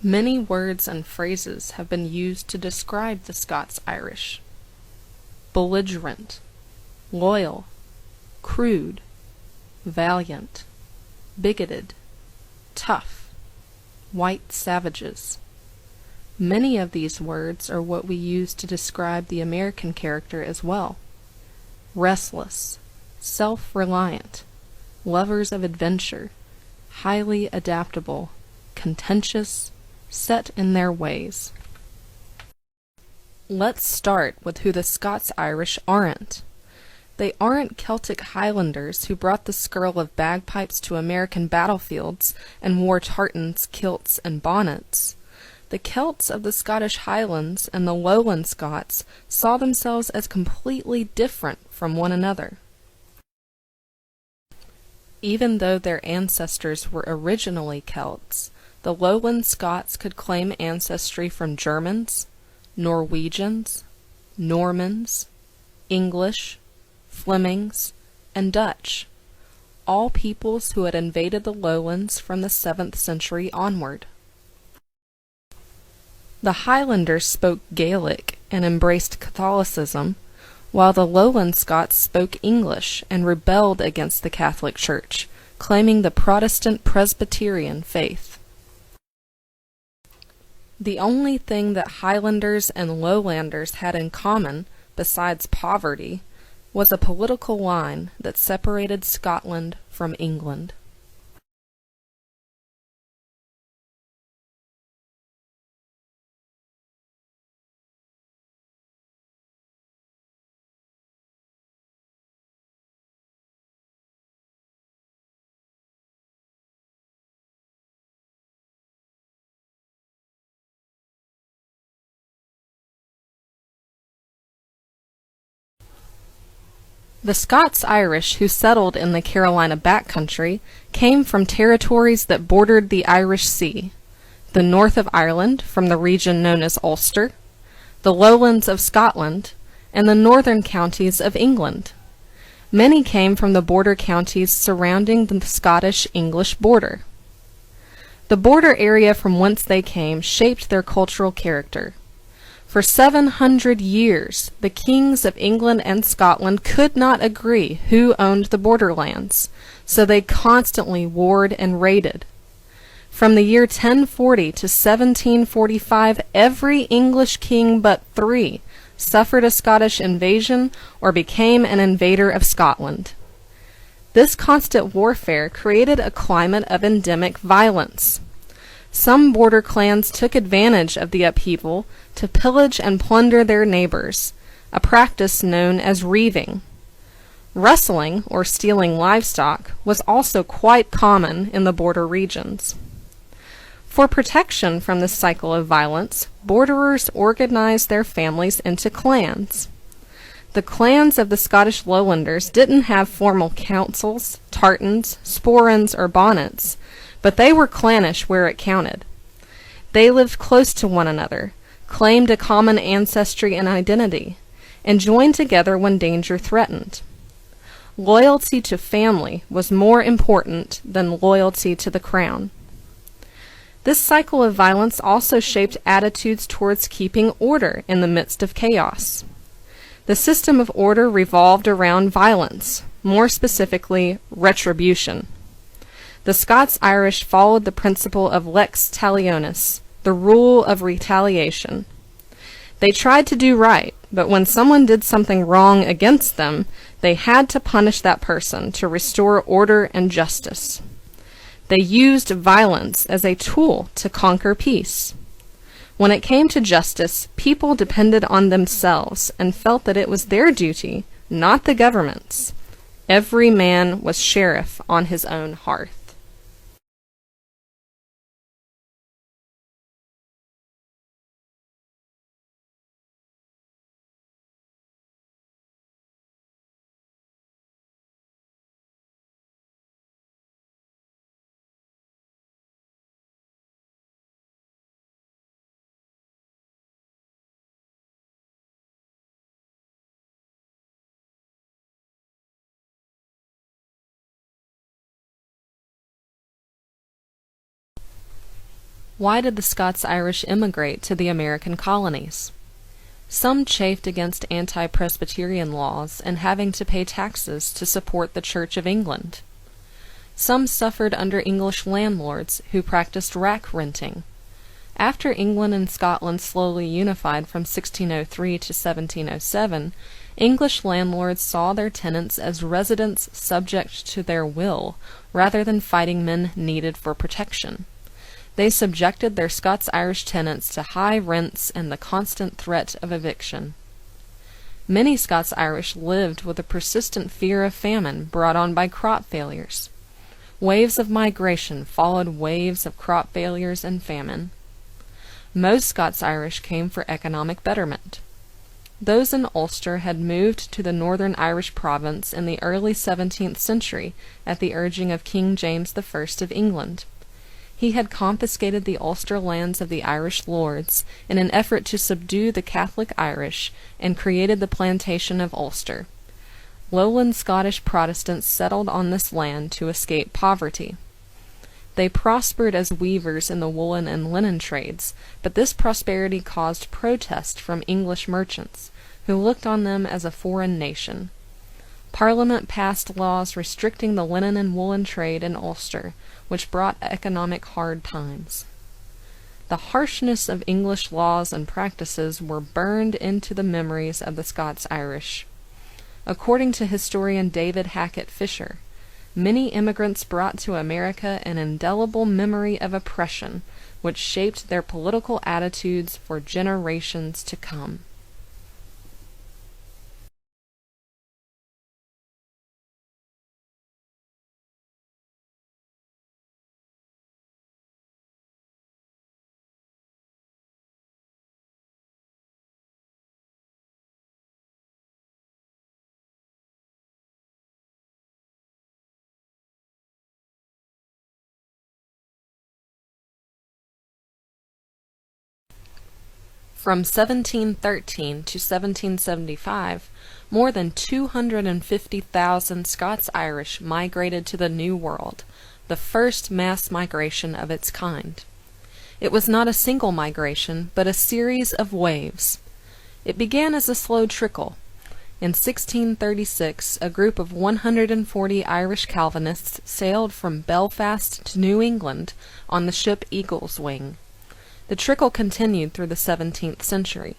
Many words and phrases have been used to describe the Scots Irish. Belligerent, loyal, crude, valiant, bigoted, tough, white savages. Many of these words are what we use to describe the American character as well. Restless, self-reliant, lovers of adventure, highly adaptable, contentious, set in their ways. Let's start with who the Scots Irish aren't. They aren't Celtic Highlanders who brought the skirl of bagpipes to American battlefields and wore tartans, kilts, and bonnets. The Celts of the Scottish Highlands and the Lowland Scots saw themselves as completely different from one another. Even though their ancestors were originally Celts, the Lowland Scots could claim ancestry from Germans, Norwegians, Normans, English, Flemings, and Dutch, all peoples who had invaded the lowlands from the 7th century onward. The Highlanders spoke Gaelic and embraced Catholicism, while the Lowland Scots spoke English and rebelled against the Catholic Church, claiming the Protestant Presbyterian faith. The only thing that Highlanders and Lowlanders had in common, besides poverty, was a political line that separated Scotland from England. The Scots Irish who settled in the Carolina backcountry came from territories that bordered the Irish Sea, the north of Ireland from the region known as Ulster, the lowlands of Scotland, and the northern counties of England. Many came from the border counties surrounding the Scottish-English border. The border area from whence they came shaped their cultural character. For 700 years, the kings of England and Scotland could not agree who owned the borderlands, so they constantly warred and raided. From the year 1040 to 1745, every English king but 3 suffered a Scottish invasion or became an invader of Scotland. This constant warfare created a climate of endemic violence. Some border clans took advantage of the upheaval to pillage and plunder their neighbors, a practice known as reiving. Rustling, or stealing livestock, was also quite common in the border regions. For protection from this cycle of violence, borderers organized their families into clans. The clans of the Scottish Lowlanders didn't have formal councils, tartans, sporrans, or bonnets, but they were clannish where it counted. They lived close to one another, claimed a common ancestry and identity, and joined together when danger threatened. Loyalty to family was more important than loyalty to the crown. This cycle of violence also shaped attitudes towards keeping order in the midst of chaos. The system of order revolved around violence, more specifically, retribution. The Scots Irish followed the principle of lex talionis, the rule of retaliation. They tried to do right, but when someone did something wrong against them, they had to punish that person to restore order and justice. They used violence as a tool to conquer peace. When it came to justice, people depended on themselves and felt that it was their duty, not the government's. Every man was sheriff on his own hearth. Why did the Scots Irish immigrate to the American colonies? Some chafed against anti-Presbyterian laws and having to pay taxes to support the Church of England. Some suffered under English landlords who practiced rack renting. After England and Scotland slowly unified from 1603 to 1707, English landlords saw their tenants as residents subject to their will, rather than fighting men needed for protection. They subjected their Scots-Irish tenants to high rents and the constant threat of eviction. Many Scots-Irish lived with a persistent fear of famine brought on by crop failures. Waves of migration followed waves of crop failures and famine. Most Scots-Irish came for economic betterment. Those in Ulster had moved to the northern Irish province in the early 17th century at the urging of King James I of England. He had confiscated the Ulster lands of the Irish lords in an effort to subdue the Catholic Irish and created the plantation of Ulster. Lowland Scottish Protestants settled on this land to escape poverty. They prospered as weavers in the woolen and linen trades, but this prosperity caused protest from English merchants, who looked on them as a foreign nation. Parliament passed laws restricting the linen and woolen trade in Ulster, which brought economic hard times. The harshness of English laws and practices were burned into the memories of the Scots Irish. According to historian David Hackett Fischer, many immigrants brought to America an indelible memory of oppression, which shaped their political attitudes for generations to come. From 1713 to 1775, more than 250,000 Scots-Irish migrated to the New World, the first mass migration of its kind. It was not a single migration, but a series of waves. It began as a slow trickle. In 1636, a group of 140 Irish Calvinists sailed from Belfast to New England on the ship Eagle's Wing. The trickle continued through the 17th century.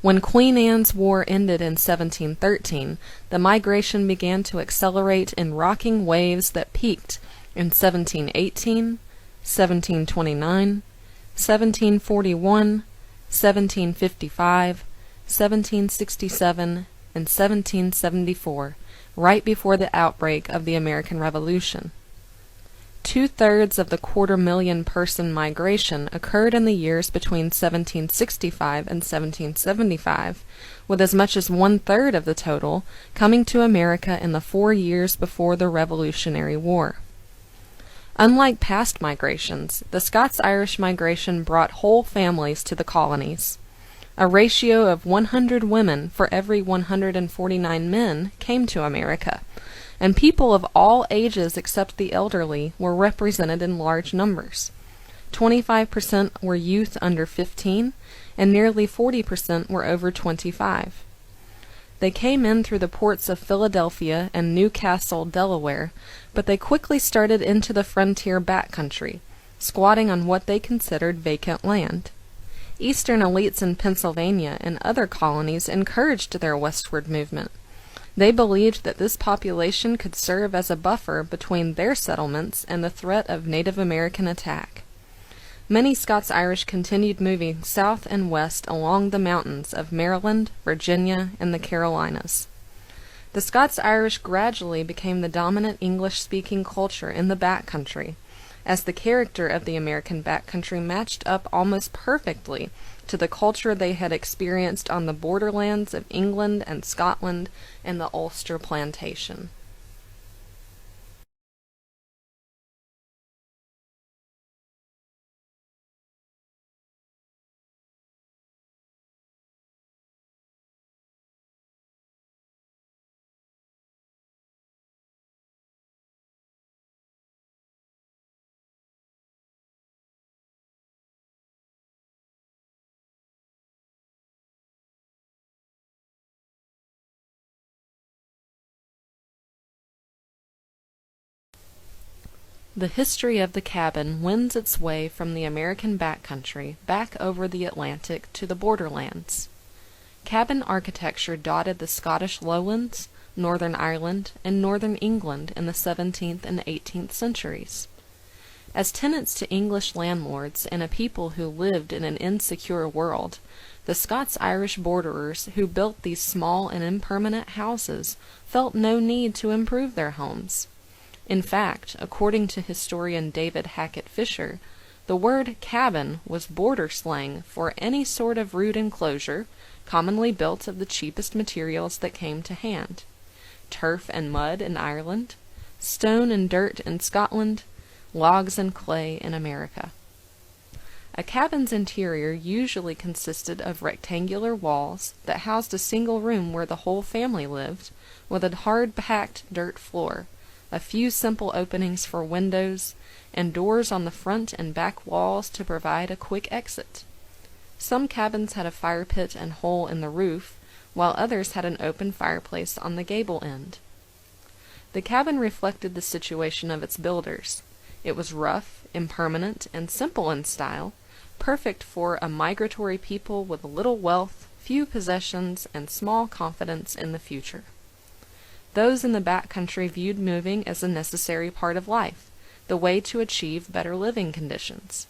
When Queen Anne's War ended in 1713, the migration began to accelerate in rocking waves that peaked in 1718, 1729, 1741, 1755, 1767, and 1774, right before the outbreak of the American Revolution. 2/3 of the 250,000-person migration occurred in the years between 1765 and 1775, with as much as 1/3 of the total coming to America in the 4 years before the Revolutionary War. Unlike past migrations, the Scots-Irish migration brought whole families to the colonies. A ratio of 100 women for every 149 men came to America, and people of all ages except the elderly were represented in large numbers. 25% were youth under 15, and nearly 40% were over 25. They came in through the ports of Philadelphia and Newcastle, Delaware, but they quickly started into the frontier backcountry, squatting on what they considered vacant land. Eastern elites in Pennsylvania and other colonies encouraged their westward movement. They believed that this population could serve as a buffer between their settlements and the threat of Native American attack. Many Scots-Irish continued moving south and west along the mountains of Maryland, Virginia, and the Carolinas. The Scots-Irish gradually became the dominant English-speaking culture in the backcountry, as the character of the American backcountry matched up almost perfectly to the culture they had experienced on the borderlands of England and Scotland and the Ulster plantation. The history of the cabin wends its way from the American backcountry back over the Atlantic to the borderlands. Cabin architecture dotted the Scottish lowlands, Northern Ireland, and Northern England in the 17th and 18th centuries. As tenants to English landlords and a people who lived in an insecure world, the Scots Irish borderers who built these small and impermanent houses felt no need to improve their homes. In fact, according to historian David Hackett Fischer, the word cabin was border slang for any sort of rude enclosure, commonly built of the cheapest materials that came to hand. Turf and mud in Ireland, stone and dirt in Scotland, logs and clay in America. A cabin's interior usually consisted of rectangular walls that housed a single room where the whole family lived, with a hard-packed dirt floor, a few simple openings for windows, and doors on the front and back walls to provide a quick exit. Some cabins had a fire pit and hole in the roof, while others had an open fireplace on the gable end. The cabin reflected the situation of its builders. It was rough, impermanent, and simple in style, perfect for a migratory people with little wealth, few possessions, and small confidence in the future. Those in the backcountry viewed moving as a necessary part of life, the way to achieve better living conditions.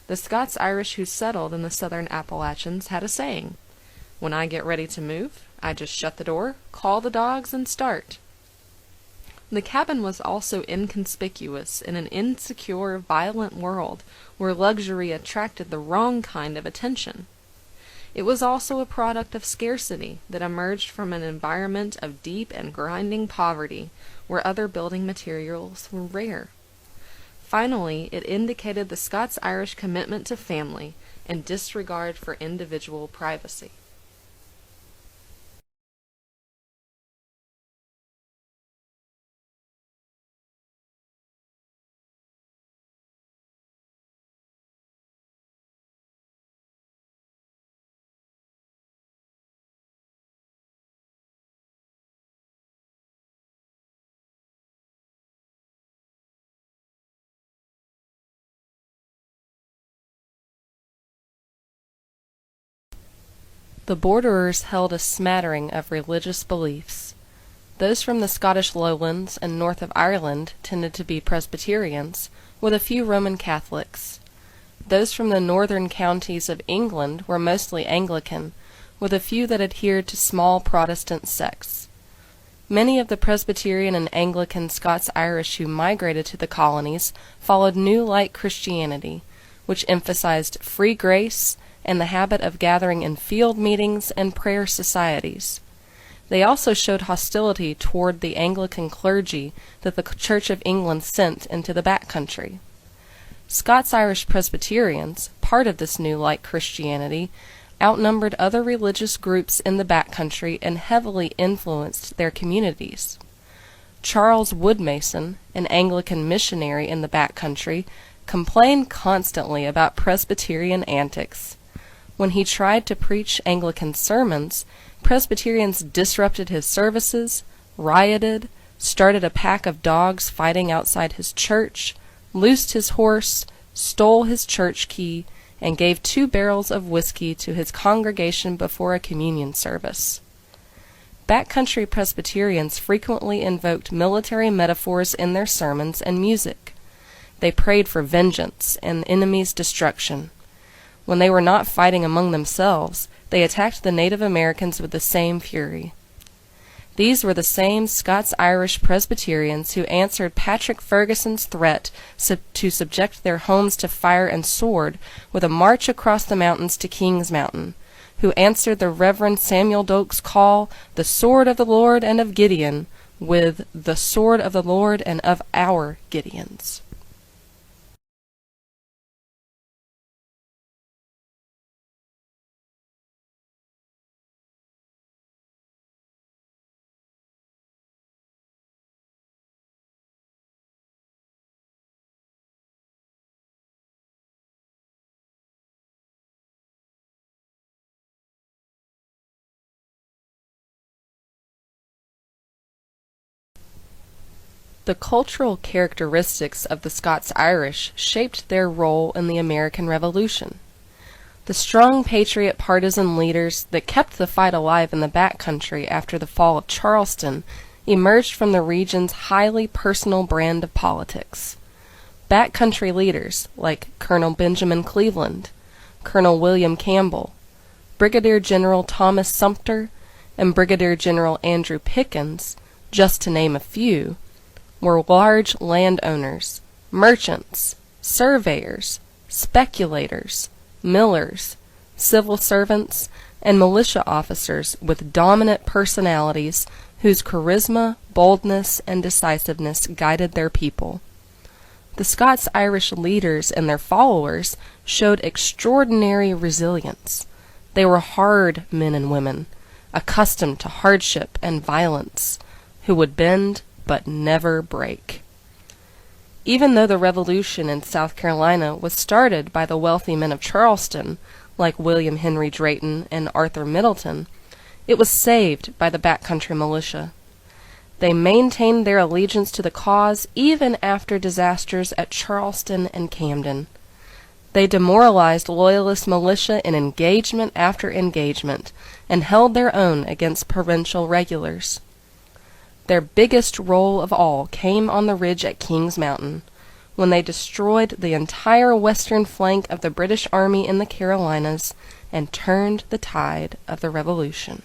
The Scots Irish who settled in the southern Appalachians had a saying, "When I get ready to move, I just shut the door, call the dogs, and start." The cabin was also inconspicuous in an insecure, violent world where luxury attracted the wrong kind of attention. It was also a product of scarcity that emerged from an environment of deep and grinding poverty where other building materials were rare. Finally, it indicated the Scots-Irish commitment to family and disregard for individual privacy. The borderers held a smattering of religious beliefs. Those from the Scottish lowlands and north of Ireland tended to be Presbyterians, with a few Roman Catholics. Those from the northern counties of England were mostly Anglican, with a few that adhered to small Protestant sects. Many of the Presbyterian and Anglican Scots-Irish who migrated to the colonies followed New Light Christianity, which emphasized free grace and the habit of gathering in field meetings and prayer societies. They also showed hostility toward the Anglican clergy that the Church of England sent into the backcountry. Scots-Irish Presbyterians, part of this New Light Christianity, outnumbered other religious groups in the backcountry and heavily influenced their communities. Charles Woodmason, an Anglican missionary in the backcountry, complained constantly about Presbyterian antics. When he tried to preach Anglican sermons, Presbyterians disrupted his services, rioted, started a pack of dogs fighting outside his church, loosed his horse, stole his church key, and gave 2 barrels of whiskey to his congregation before a communion service. Backcountry Presbyterians frequently invoked military metaphors in their sermons and music. They prayed for vengeance and enemies' destruction. When they were not fighting among themselves, they attacked the Native Americans with the same fury. These were the same Scots-Irish Presbyterians who answered Patrick Ferguson's threat to subject their homes to fire and sword with a march across the mountains to King's Mountain, who answered the Reverend Samuel Doak's call, "The sword of the Lord and of Gideon," with "the sword of the Lord and of our Gideons." The cultural characteristics of the Scots Irish shaped their role in the American Revolution. The strong patriot partisan leaders that kept the fight alive in the backcountry after the fall of Charleston emerged from the region's highly personal brand of politics. Backcountry leaders like Colonel Benjamin Cleveland, Colonel William Campbell, Brigadier General Thomas Sumter, and Brigadier General Andrew Pickens, just to name a few, were large landowners, merchants, surveyors, speculators, millers, civil servants, and militia officers with dominant personalities whose charisma, boldness, and decisiveness guided their people. The Scots Irish leaders and their followers showed extraordinary resilience. They were hard men and women, accustomed to hardship and violence, who would bend but never break. Even though the revolution in South Carolina was started by the wealthy men of Charleston, like William Henry Drayton and Arthur Middleton, it was saved by the backcountry militia. They maintained their allegiance to the cause even after disasters at Charleston and Camden. They demoralized Loyalist militia in engagement after engagement and held their own against provincial regulars. Their biggest role of all came on the ridge at Kings Mountain, when they destroyed the entire western flank of the British Army in the Carolinas and turned the tide of the Revolution.